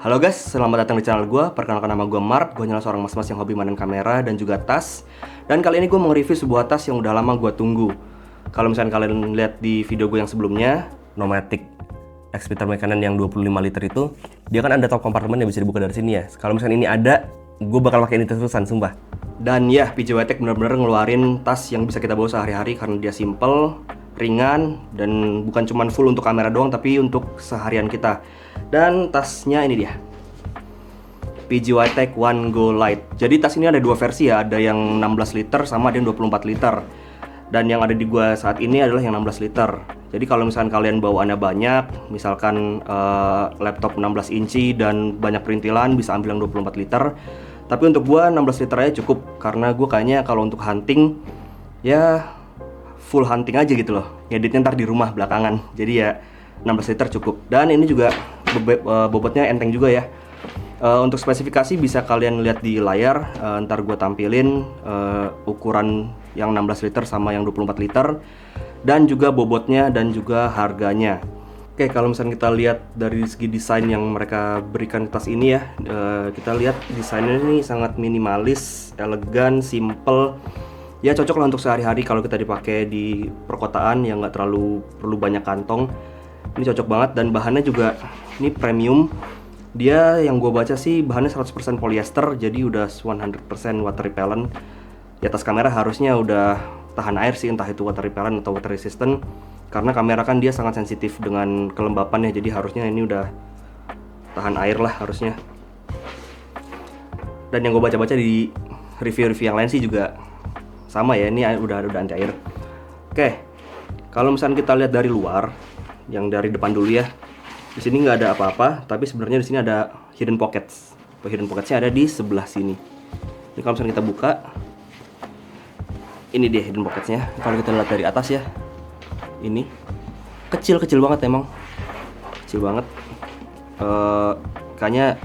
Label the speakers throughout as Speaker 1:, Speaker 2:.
Speaker 1: Halo guys, selamat datang di channel gue. Perkenalkan nama gue Mark. Gue adalah seorang mas-mas yang hobi mainan kamera dan juga tas. Dan kali ini gue mau nge-review sebuah tas yang udah lama gue tunggu. Kalau misalnya kalian lihat di video gue yang sebelumnya, Nomatic Expeditor Mekanen yang 25 liter itu, dia kan ada top kompartemen yang bisa dibuka dari sini ya. Kalau misalnya ini ada, gue bakal pakai ini terus-terusan, sumpah. Dan ya, PJWTech bener-bener ngeluarin tas yang bisa kita bawa sehari-hari karena dia simple, ringan, dan bukan cuma full untuk kamera doang, tapi untuk seharian kita. Dan tasnya ini dia, PJWTech One Go Light. Jadi tas ini ada dua versi ya, ada yang 16 liter sama ada yang 24 liter. Dan yang ada di gua saat ini adalah yang 16 liter. Jadi kalau misalkan kalian bawaannya banyak, misalkan laptop 16 inci dan banyak perintilan, bisa ambil yang 24 liter. Tapi untuk gua 16 liter aja cukup, karena gua kayaknya kalau untuk hunting ya full hunting aja gitu loh. Ngeditnya ntar di rumah belakangan. Jadi ya 16 liter cukup. Dan ini juga bobotnya enteng juga ya. Untuk spesifikasi bisa kalian lihat di layar. Ntar gue tampilin ukuran yang 16 liter sama yang 24 liter, dan juga bobotnya dan juga harganya. Oke, kalau misalnya kita lihat dari segi desain yang mereka berikan di tas ini ya, kita lihat desainnya ini sangat minimalis, elegan, simple. Ya cocok lah untuk sehari-hari kalau kita dipakai di perkotaan yang nggak terlalu perlu banyak kantong. Ini cocok banget, dan bahannya juga ini premium. Dia yang gue baca sih bahannya 100% polyester, jadi udah 100% water repellent. Di atas kamera harusnya udah tahan air sih, entah itu water repellent atau water resistant. Karena kamera kan dia sangat sensitif dengan kelembapannya, jadi harusnya ini udah tahan air lah harusnya. Dan yang gue baca-baca di review-review yang lain sih juga sama ya, ini udah anti air. Oke, kalau misalnya kita lihat dari luar, yang dari depan dulu ya. Di sini nggak ada apa-apa, tapi sebenarnya di sini ada hidden pockets. Hidden pocketsnya ada di sebelah sini. Ini kalau misalnya kita buka, ini dia hidden pocketsnya. Kalau kita lihat dari atas ya, ini kecil banget emang, kecil banget. Kayaknya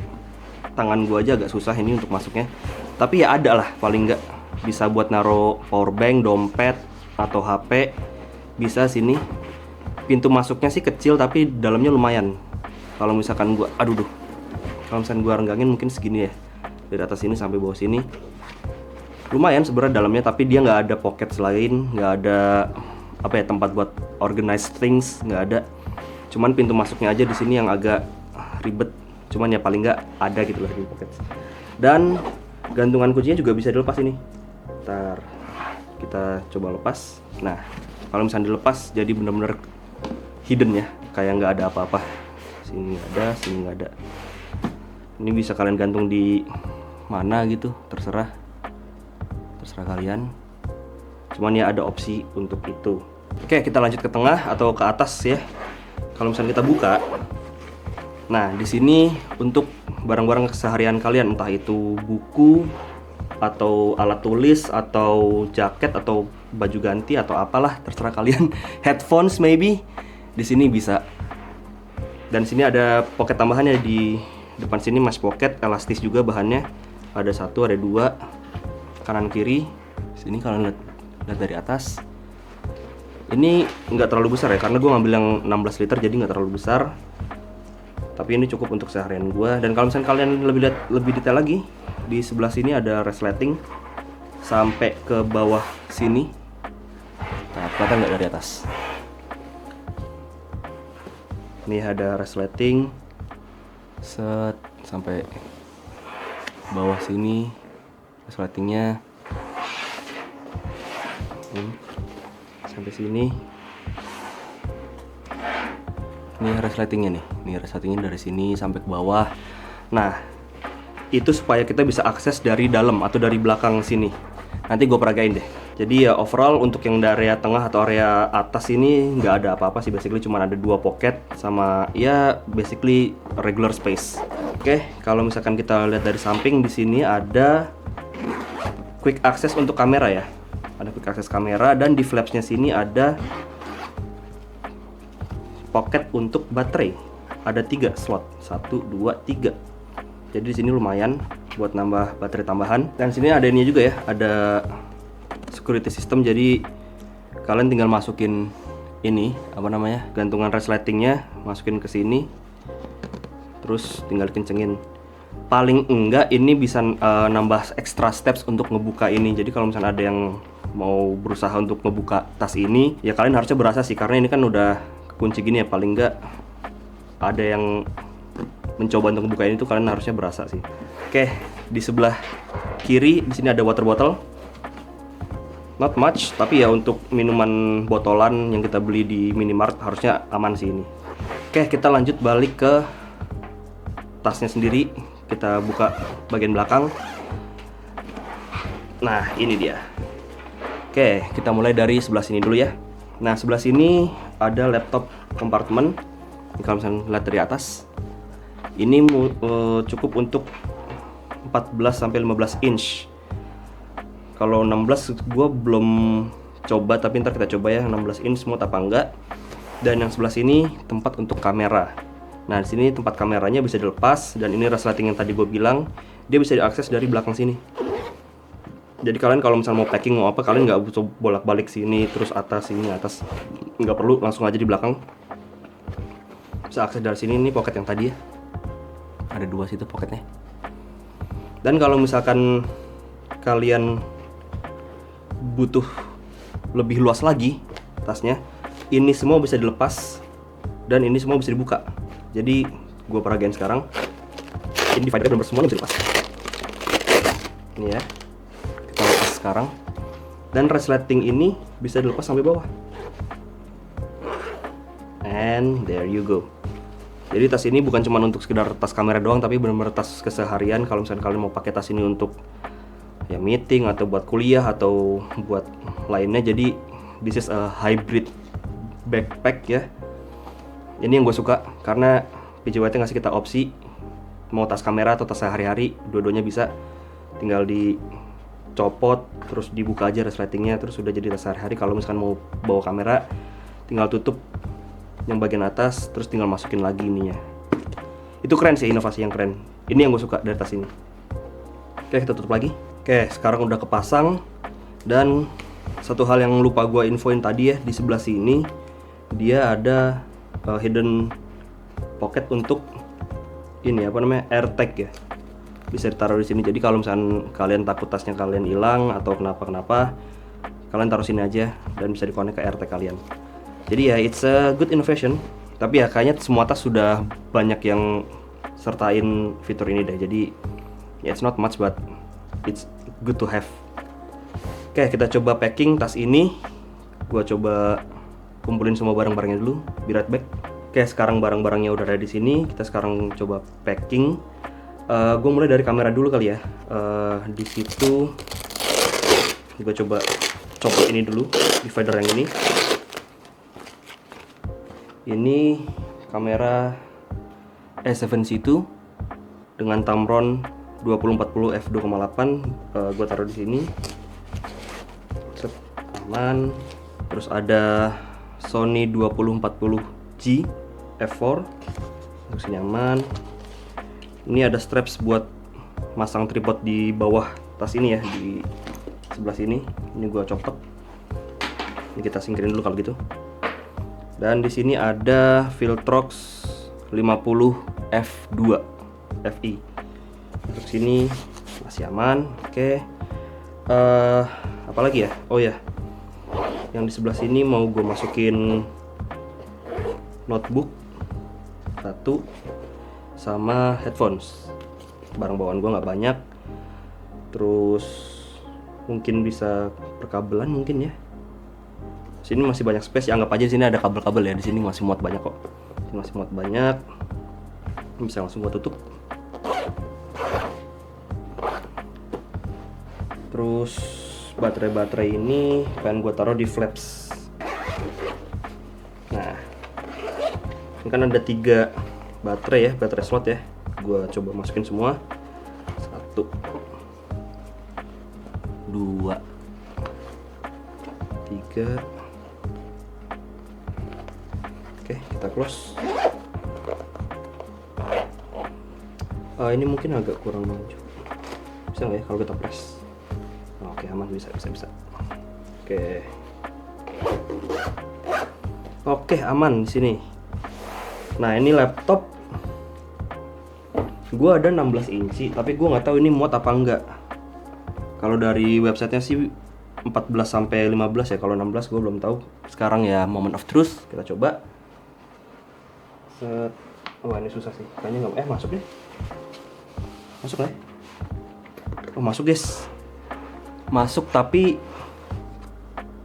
Speaker 1: tangan gua aja agak susah ini untuk masuknya. Tapi ya ada lah, paling nggak bisa buat naro power bank, dompet, atau HP. Bisa sini. Pintu masuknya sih kecil, tapi dalamnya lumayan. Kalau misalkan gua, kalau misalkan gua renggangin mungkin segini ya, dari atas sini sampai bawah sini. Lumayan sebenarnya dalamnya, tapi dia nggak ada pocket lain, nggak ada apa ya, tempat buat organize things, nggak ada. Cuman pintu masuknya aja di sini yang agak ribet. Cuman ya paling nggak ada gitu loh di pocket. Dan gantungan kuncinya juga bisa dilepas ini. Ntar kita coba lepas. Nah, kalau misalnya dilepas jadi bener-bener hidden ya, kayak nggak ada apa-apa. Sini nggak ada, sini nggak ada. Ini bisa kalian gantung di mana gitu, terserah kalian. Cuman ya ada opsi untuk itu. Oke, kita lanjut ke tengah atau ke atas ya. Kalau misalnya kita buka, nah di sini untuk barang-barang keseharian kalian, entah itu buku atau alat tulis atau jaket atau baju ganti atau apalah, terserah kalian. Headphones maybe. Di sini bisa. Dan sini ada pocket tambahannya di depan sini, mas pocket, elastis juga bahannya. Ada satu, ada dua, kanan kiri. Sini kalian lihat dari atas. Ini nggak terlalu besar ya, karena gue ngambil yang 16 liter jadi nggak terlalu besar. Tapi ini cukup untuk seharian gue. Dan kalau misalnya kalian lebih detail lagi, di sebelah sini ada resleting sampai ke bawah sini. Nah, kelihatan nggak dari atas? Ini ada resleting set sampai bawah sini, resletingnya sampai sini. Ini resletingnya nih, ini resletingnya dari sini sampai ke bawah. Nah, itu supaya kita bisa akses dari dalam atau dari belakang sini. Nanti gue peragain deh. Jadi ya overall untuk yang dari area tengah atau area atas ini nggak ada apa-apa sih, basically cuma ada dua pocket sama ya basically regular space. Oke, kalau misalkan kita lihat dari samping, di sini ada quick access untuk kamera ya. Ada quick access kamera, dan di flapsnya sini ada pocket untuk baterai. Ada 3 slot, 1, 2, 3. Jadi di sini lumayan buat nambah baterai tambahan. Dan sini ada ini juga ya, ada security system. Jadi kalian tinggal masukin ini apa namanya, gantungan resletingnya, masukin ke sini, terus tinggal kencengin. Paling enggak ini bisa nambah extra steps untuk ngebuka ini. Jadi kalau misalnya ada yang mau berusaha untuk ngebuka tas ini, ya kalian harusnya berasa sih, karena ini kan udah kunci gini ya. Paling enggak ada yang mencoba untuk ngebuka ini tuh kalian harusnya berasa sih. Oke, di sebelah kiri di sini ada water bottle. Not much, tapi ya untuk minuman botolan yang kita beli di minimart harusnya aman sih ini. Oke, kita lanjut balik ke tasnya sendiri. Kita buka bagian belakang. Nah, ini dia. Oke, kita mulai dari sebelah sini dulu ya. Nah, sebelah sini ada laptop compartment. Kalau misalnya lihat dari atas, ini cukup untuk 14-15 inch. Kalau 16 gue belum coba, tapi ntar kita coba ya 16 inch smooth apa enggak. Dan yang sebelah sini tempat untuk kamera. Nah, di sini tempat kameranya bisa dilepas, dan ini resleting yang tadi gue bilang, dia bisa diakses dari belakang sini. Jadi kalian kalau misalnya mau packing mau apa, kalian nggak butuh bolak-balik sini terus atas sini atas, nggak perlu, langsung aja di belakang. Bisa akses dari sini. Ini pocket yang tadi ya, ada 2 situ pocketnya. Dan kalau misalkan kalian butuh lebih luas lagi tasnya, ini semua bisa dilepas dan ini semua bisa dibuka. Jadi gue peragain sekarang. Ini divider dan semua bisa dilepas. Ini ya, kita lepas sekarang. Dan resleting ini bisa dilepas sampai bawah. And there you go. Jadi tas ini bukan cuma untuk sekedar tas kamera doang, tapi benar-benar tas keseharian. Kalau misalnya kalian mau pakai tas ini untuk ya meeting atau buat kuliah atau buat lainnya, jadi this is a hybrid backpack ya. Ini yang gue suka karena PJWT ngasih kita opsi mau tas kamera atau tas sehari-hari, dua-duanya bisa. Tinggal dicopot terus dibuka aja resletingnya, terus udah jadi tas sehari-hari. Kalau misalkan mau bawa kamera, tinggal tutup yang bagian atas, terus tinggal masukin lagi ininya. Itu keren sih, inovasi yang keren. Ini yang gue suka dari tas ini. Oke, kita tutup lagi. Oke, sekarang udah kepasang. Dan satu hal yang lupa gue infoin tadi ya, di sebelah sini dia ada hidden pocket untuk ini apa namanya, AirTag ya. Bisa ditaruh di sini. Jadi kalau misalkan kalian takut tasnya kalian hilang atau kenapa-kenapa, kalian taruh sini aja dan bisa dikonek ke AirTag kalian. Jadi ya it's a good innovation. Tapi ya kayaknya semua tas sudah banyak yang sertain fitur ini deh. Jadi ya it's not much but it's good to have. Oke, kita coba packing tas ini. Gua coba kumpulin semua barang-barangnya dulu. Be right back. Oke, sekarang barang-barangnya udah ada di sini. Kita sekarang coba packing. Gue mulai dari kamera dulu kali ya. Di situ gue coba copot ini dulu, divider yang ini. Ini kamera A7C2 dengan Tamron 2040 f2.8. Gue taruh di sini. Set, aman. Terus ada Sony 2040G f4 untuk sini aman. Ini ada straps buat masang tripod di bawah tas ini ya, di sebelah sini. Ini gua copot. Ini kita singkirin dulu kalau gitu. Dan di sini ada Viltrox 50 f2 FI. Untuk sini masih aman. Oke. Apa lagi ya? Oh ya. Yang di sebelah sini mau gue masukin notebook 1 sama headphones. Barang bawaan gue nggak banyak. Terus mungkin bisa perkabelan mungkin ya. Sini masih banyak space. Ya, anggap aja di sini ada kabel-kabel ya. Di sini masih muat banyak kok. Ini masih muat banyak. Ini bisa langsung gue tutup. Terus baterai-baterai ini pengen gue taruh di flaps. Nah, ini kan ada 3 baterai ya, baterai slot ya. Gue coba masukin semua. 1 2 3. Oke, kita close. Ini mungkin agak kurang maju. Bisa nggak ya kalau kita press? Oke, aman, bisa. Oke, aman di sini. Nah, ini laptop Gue ada 16 inci, tapi gue nggak tahu ini muat apa enggak. Kalau dari websitenya sih 14 sampai 15 ya. Kalau 16 gue belum tahu. Sekarang ya moment of truth, kita coba. Set. Wah, ini susah sih. Kayaknya nggak. Masuk deh. Masuk lah. Oh, masuk guys. Masuk tapi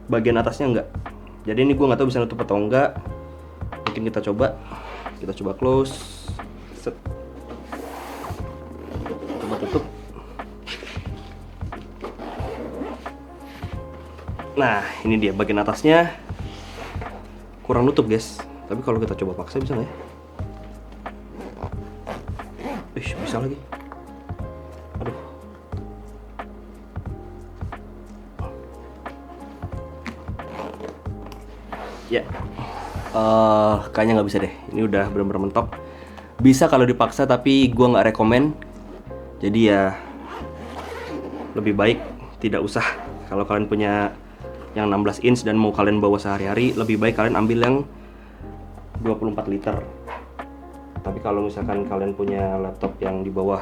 Speaker 1: bagian atasnya enggak. Jadi ini gue nggak tahu bisa nutup atau enggak. Mungkin kita coba. Kita coba close. Set. Coba tutup. Nah, ini dia bagian atasnya kurang nutup guys. Tapi kalau kita coba paksa bisa nggak ya? Bisa lagi. Aduh. Ya, kayaknya nggak bisa deh. Ini udah bener-bener mentok. Bisa kalau dipaksa, tapi gua nggak rekomen. Jadi ya lebih baik tidak usah. Kalau kalian punya yang 16 inch dan mau kalian bawa sehari-hari, lebih baik kalian ambil yang 24 liter. Tapi kalau misalkan kalian punya laptop yang di bawah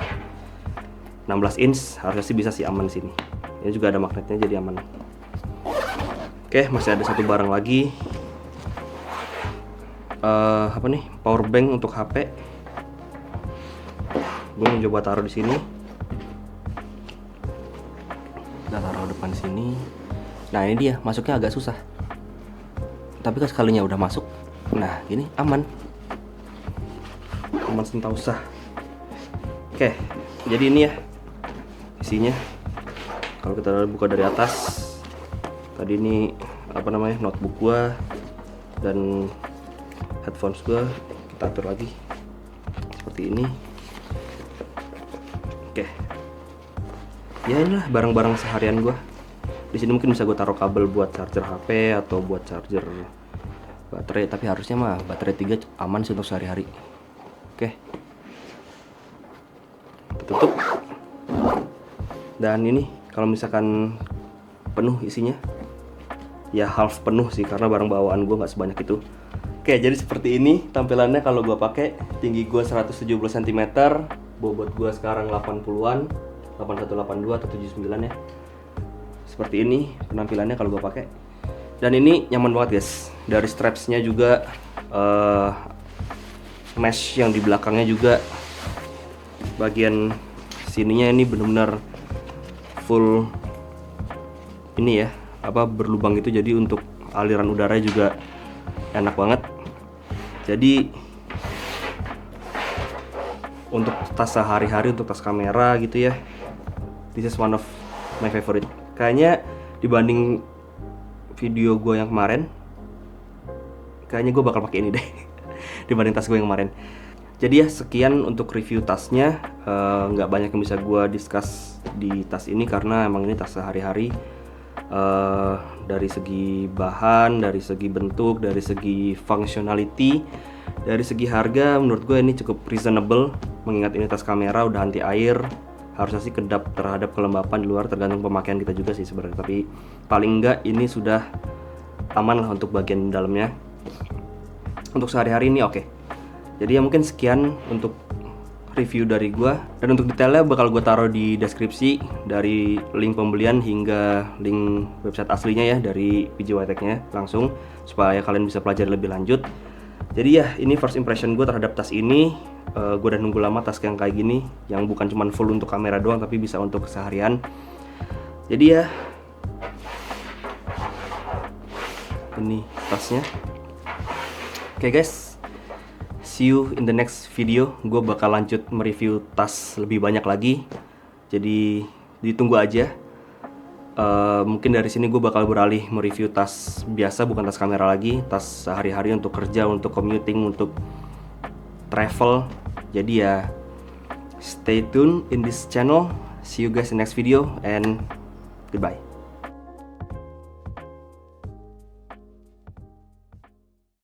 Speaker 1: 16 inch, harusnya sih bisa sih aman sini. Ini juga ada magnetnya jadi aman. Oke, masih ada satu barang lagi. Apa nih? Power bank untuk HP. Gue mencoba taruh di sini. Kita taruh depan sini. Nah, ini dia, masuknya agak susah. Tapi kan sekalinya udah masuk. Nah, ini aman. Aman sentosa. Oke, jadi ini ya isinya. Kalau kita buka dari atas, tadi ini apa namanya, notebook gua dan headphones gua, kita atur lagi seperti ini. Oke, ya inilah barang-barang seharian gua. Di sini mungkin bisa gue taruh kabel buat charger HP atau buat charger baterai, tapi harusnya mah baterai 3 aman sih untuk sehari-hari. Oke, tutup. Dan ini kalau misalkan penuh isinya, ya half penuh sih karena barang bawaan gue nggak sebanyak itu. Oke, jadi seperti ini tampilannya kalau gue pakai. Tinggi gue 170 cm, bobot gue sekarang 80-an, 8182 atau 79 ya. Seperti ini penampilannya kalau gue pakai. Dan ini nyaman banget guys. Dari strapsnya juga, mesh yang di belakangnya juga, bagian sininya ini benar-benar full ini ya, apa, berlubang itu, jadi untuk aliran udara juga enak banget. Jadi untuk tas sehari-hari, untuk tas kamera gitu ya, this is one of my favorite. Kayaknya dibanding video gue yang kemarin, kayaknya gue bakal pakai ini deh dibanding tas gue yang kemarin. Jadi ya sekian untuk review tasnya. Nggak banyak yang bisa gue discuss di tas ini karena emang ini tas sehari-hari. Dari segi bahan, dari segi bentuk, dari segi functionality, dari segi harga, menurut gue ini cukup reasonable. Mengingat ini tas kamera, udah anti air, harusnya sih kedap terhadap kelembapan di luar, tergantung pemakaian kita juga sih sebenarnya. Tapi paling enggak ini sudah aman lah untuk bagian dalamnya. Untuk sehari-hari ini oke. Jadi ya mungkin sekian untuk review dari gua, dan untuk detailnya bakal gue taruh di deskripsi, dari link pembelian hingga link website aslinya ya, dari PJYTech-nya langsung, supaya kalian bisa pelajari lebih lanjut. Jadi ya ini first impression gue terhadap tas ini. Gue udah nunggu lama tas yang kayak gini, yang bukan cuma full untuk kamera doang tapi bisa untuk keseharian. Jadi ya ini tasnya. Oke guys, see you in the next video. Gue bakal lanjut mereview tas lebih banyak lagi, jadi ditunggu aja. Mungkin dari sini gue bakal beralih mereview tas biasa, bukan tas kamera lagi, tas sehari-hari untuk kerja, untuk commuting, untuk travel. Jadi ya stay tune in this channel. See you guys in next video and goodbye.